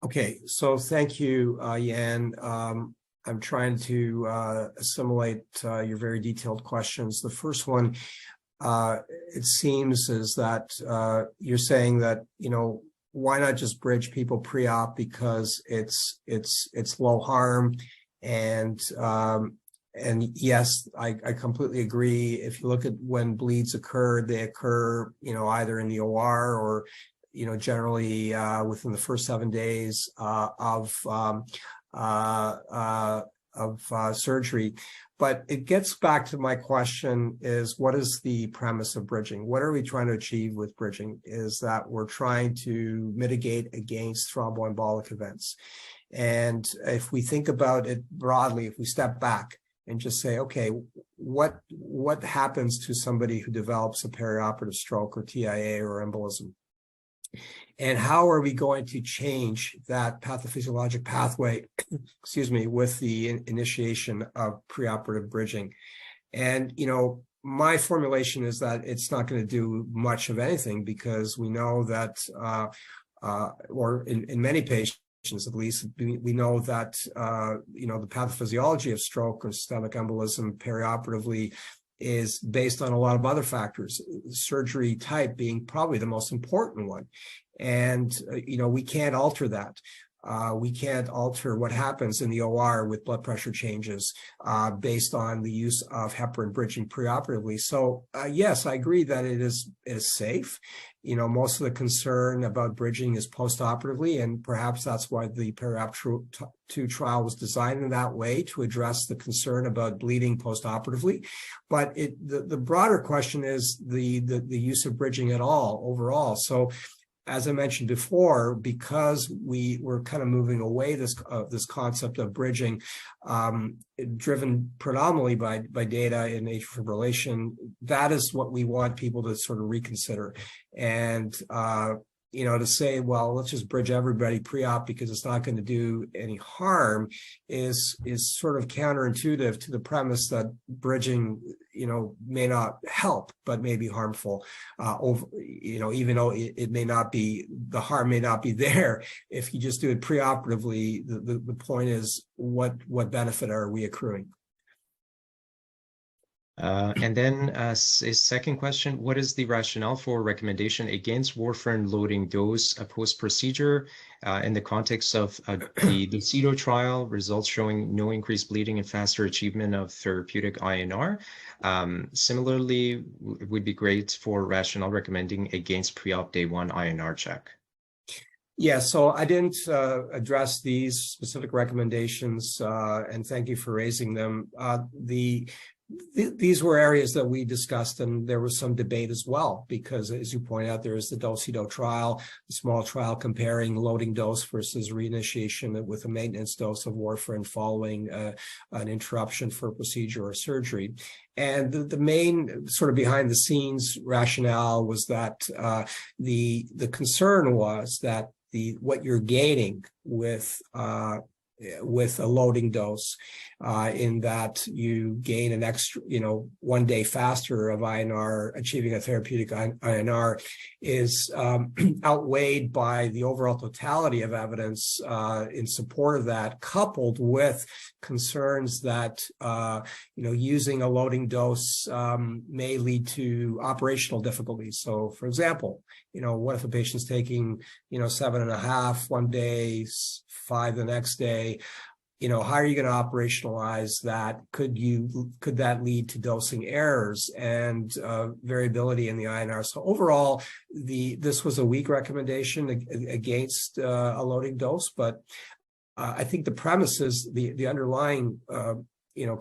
Okay, so thank you, Yan. I'm trying to assimilate your very detailed questions. The first one, it seems, is that you're saying that, why not just bridge people pre-op because it's low harm, and And yes, I completely agree. If you look at when bleeds occur, they occur, either in the OR or, generally within the first 7 days of surgery. But it gets back to my question is, what is the premise of bridging? What are we trying to achieve with bridging? Is that we're trying to mitigate against thromboembolic events. And if we think about it broadly, if we step back and just say, okay, what happens to somebody who develops a perioperative stroke or TIA or embolism? And how are we going to change that pathophysiologic pathway, with the initiation of preoperative bridging? And, my formulation is that it's not going to do much of anything, because we know that, or in many patients, at least, we know that, the pathophysiology of stroke or systemic embolism perioperatively is based on a lot of other factors, surgery type being probably the most important one. And, we can't alter that. We can't alter what happens in the OR with blood pressure changes based on the use of heparin bridging preoperatively. So yes, I agree that it is safe. Most of the concern about bridging is postoperatively, and perhaps that's why the Perioperative 2 trial was designed in that way, to address the concern about bleeding postoperatively. But the broader question is the use of bridging at all overall. So, as I mentioned before, because we were kind of moving away this concept of bridging, driven predominantly by data in atrial fibrillation, that is what we want people to sort of reconsider. And to say, well, let's just bridge everybody pre-op because it's not going to do any harm is sort of counterintuitive to the premise that bridging, may not help, but may be harmful. Even though it may not be, the harm may not be there. If you just do it preoperatively, the point is, what benefit are we accruing? And then a second question, what is the rationale for recommendation against warfarin loading dose post-procedure in the context of the CEDO trial, results showing no increased bleeding and faster achievement of therapeutic INR? Similarly, it would be great for rationale recommending against pre-op day 1 INR check. Yeah, so I didn't address these specific recommendations, and thank you for raising them. These were areas that we discussed, and there was some debate as well, because as you point out, there is the CEDO trial, a small trial comparing loading dose versus reinitiation with a maintenance dose of warfarin following an interruption for a procedure or surgery. And the main sort of behind the scenes rationale was that the concern was that what you're gaining with a loading dose, in that you gain an extra, 1 day faster of INR, achieving a therapeutic INR, is outweighed by the overall totality of evidence in support of that, coupled with concerns that, using a loading dose may lead to operational difficulties. So, for example, what if a patient's taking, 7.5 one day, 5 the next day? How are you going to operationalize that? Could that lead to dosing errors and variability in the INR? So overall, this was a weak recommendation against a loading dose, but I think the premise is the underlying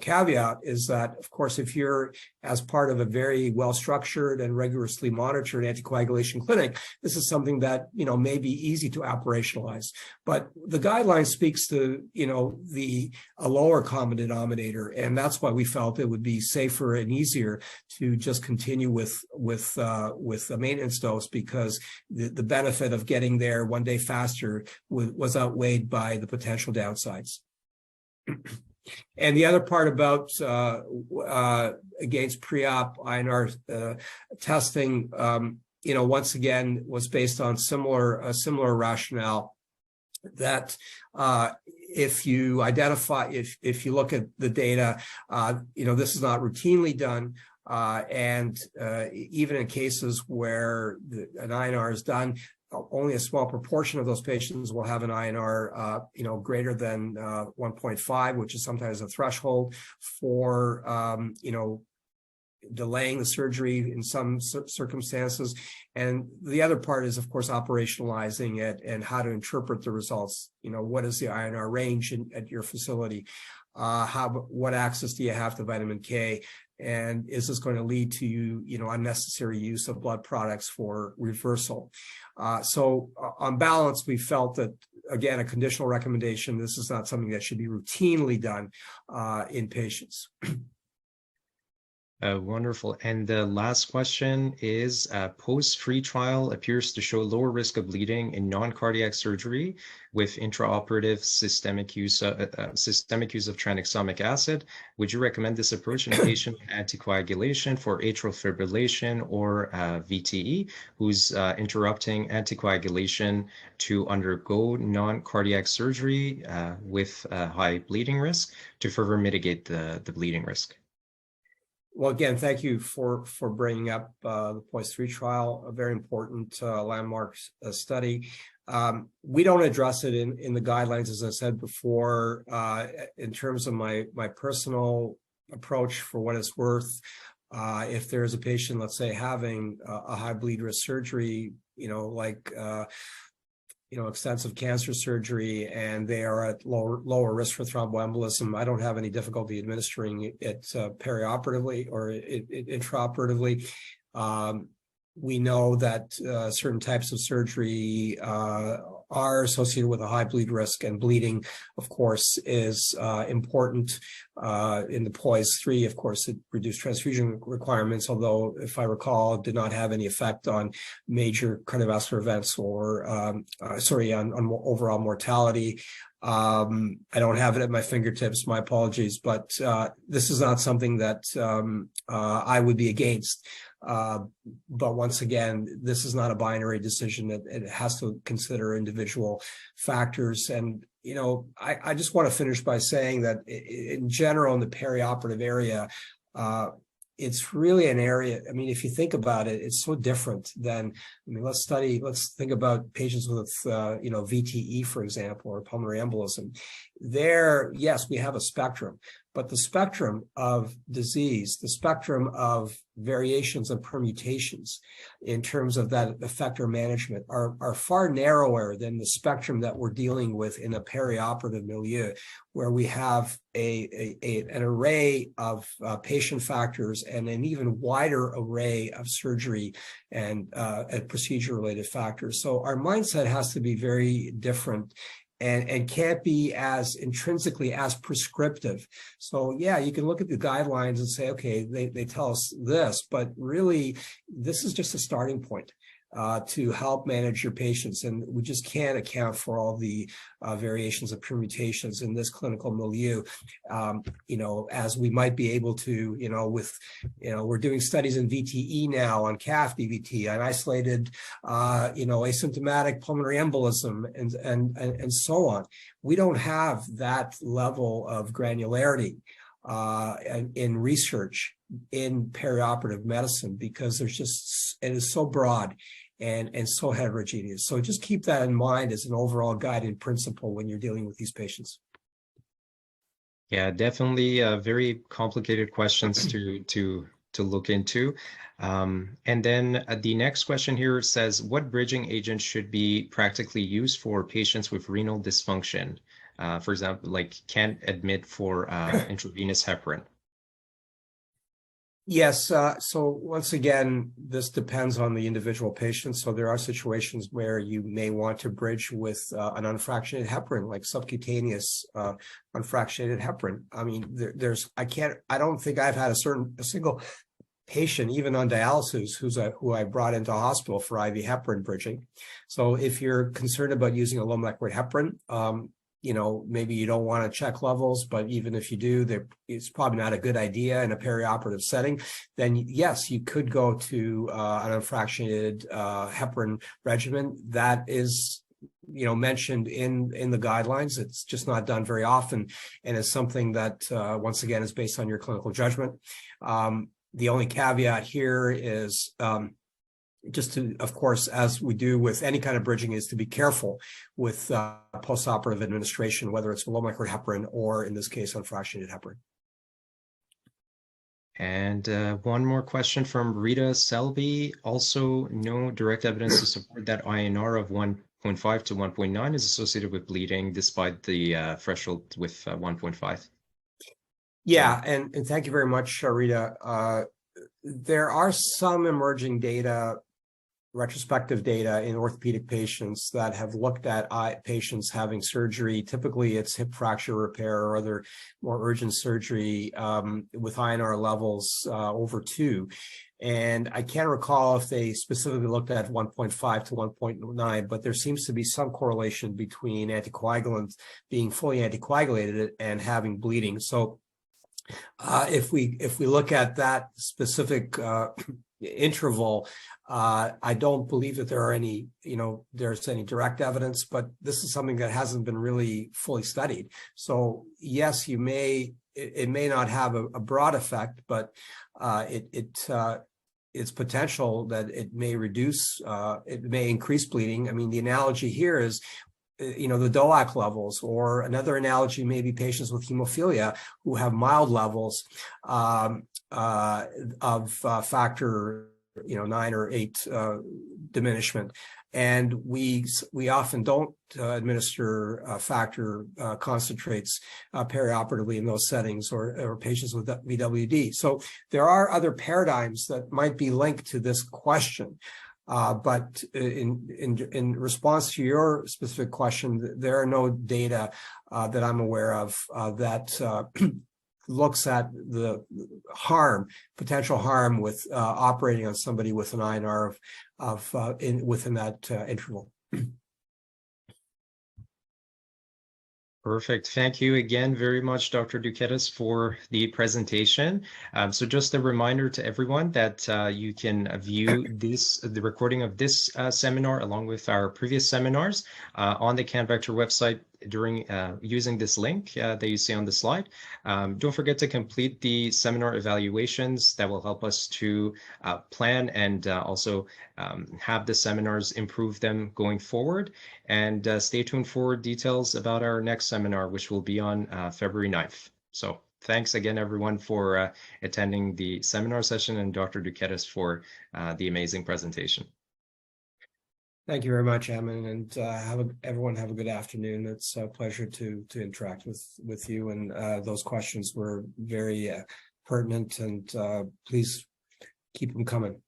caveat is that, of course, if you're as part of a very well-structured and rigorously monitored anticoagulation clinic, this is something that, may be easy to operationalize. But the guideline speaks to, a lower common denominator. And that's why we felt it would be safer and easier to just continue with a maintenance dose, because the benefit of getting there 1 day faster was outweighed by the potential downsides. And the other part about against pre-op INR testing, once again, was based on a similar rationale that if you identify, if you look at the data, this is not routinely done. And even in cases where an INR is done, only a small proportion of those patients will have an INR, greater than 1.5, which is sometimes a threshold for, delaying the surgery in some circumstances. And the other part is, of course, operationalizing it and how to interpret the results. What is the INR range at your facility? What access do you have to vitamin K? And is this going to lead to, unnecessary use of blood products for reversal? So on balance, we felt that, again, a conditional recommendation, this is not something that should be routinely done in patients. Wonderful. And the last question is, post-free trial appears to show lower risk of bleeding in non-cardiac surgery with intraoperative systemic use of tranexamic acid. Would you recommend this approach in a patient with anticoagulation for atrial fibrillation or VTE, who's interrupting anticoagulation to undergo non-cardiac surgery with high bleeding risk to further mitigate the bleeding risk? Well, again, thank you for bringing up the POISE-3 trial, a very important landmark study. We don't address it in the guidelines, as I said before. In terms of my personal approach, for what it's worth, if there's a patient, let's say, having a high bleed risk surgery, extensive cancer surgery, and they are at lower risk for thromboembolism, I don't have any difficulty administering it perioperatively or intraoperatively. We know that certain types of surgery are associated with a high bleed risk, and bleeding, of course, is important. In the POISE-3, of course, it reduced transfusion requirements, although, if I recall, did not have any effect on major cardiovascular events or, on overall mortality. I don't have it at my fingertips, my apologies, but this is not something that I would be against. But once again, this is not a binary decision. It has to consider individual factors. And, I just want to finish by saying that in general, in the perioperative area, it's really an area, if you think about it, it's so different than, let's think about patients with, VTE, for example, or pulmonary embolism. There, yes, we have a spectrum, but the spectrum of disease, the spectrum of variations and permutations in terms of that effector management are far narrower than the spectrum that we're dealing with in a perioperative milieu, where we have an array of patient factors and an even wider array of surgery and procedure-related factors. So our mindset has to be very different and can't be as intrinsically as prescriptive. So yeah, you can look at the guidelines and say, okay, they tell us this, but really this is just a starting point to help manage your patients. And we just can't account for all the variations and permutations in this clinical milieu, as we might be able to, we're doing studies in VTE now on CAF DVT, on isolated, asymptomatic pulmonary embolism and so on. We don't have that level of granularity in research in perioperative medicine, because it is so broad and so heterogeneous. So just keep that in mind as an overall guiding principle when you're dealing with these patients. Yeah, definitely very complicated questions to look into. And then the next question here says, what bridging agent should be practically used for patients with renal dysfunction? For example, can't admit for intravenous heparin. Yes. So once again, this depends on the individual patient. So there are situations where you may want to bridge with an unfractionated heparin, like subcutaneous unfractionated heparin. I don't think I've had a single patient, even on dialysis, who I brought into hospital for IV heparin bridging. So if you're concerned about using a low molecular heparin, maybe you don't want to check levels, but even if you do, it's probably not a good idea in a perioperative setting. Then yes, you could go to an unfractionated heparin regimen that is, mentioned in the guidelines. It's just not done very often, and it's something that once again is based on your clinical judgment. The only caveat here is just to, of course, as we do with any kind of bridging, is to be careful with postoperative administration, whether it's low molecular heparin or, in this case, unfractionated heparin. And one more question from Rita Selby. Also, no direct evidence to support that INR of 1.5 to 1.9 is associated with bleeding, despite the threshold with 1.5. Yeah, and thank you very much, Rita. There are some emerging data, retrospective data in orthopedic patients that have looked at patients having surgery. Typically, it's hip fracture repair or other more urgent surgery with INR levels over 2. And I can't recall if they specifically looked at 1.5 to 1.9, but there seems to be some correlation between anticoagulants being fully anticoagulated and having bleeding. So if we look at that specific interval, I don't believe that there are any, there's any direct evidence, but this is something that hasn't been really fully studied. So yes, it may not have a broad effect, but it's potential that it may it may increase bleeding. I mean, the analogy here is, the DOAC levels, or another analogy may be patients with hemophilia who have mild levels of factor 9 or 8 diminishment, and we often don't administer factor concentrates perioperatively in those settings, or patients with VWD. So there are other paradigms that might be linked to this question. But in response to your specific question, there are no data that I'm aware of that looks at the potential harm with operating on somebody with an INR within that interval. Perfect. Thank you again very much, Dr. Duquetis, for the presentation. So just a reminder to everyone that you can view the recording of this seminar along with our previous seminars on the CanVector website during using this link that you see on the slide. Don't forget to complete the seminar evaluations. That will help us to plan and also have the seminars, improve them going forward. And stay tuned for details about our next seminar, which will be on February 9th. So thanks again, everyone, for attending the seminar session, and Dr. Duquetis for the amazing presentation. Thank you very much, Emin, and everyone have a good afternoon. It's a pleasure to interact with you, and those questions were very pertinent, and please keep them coming.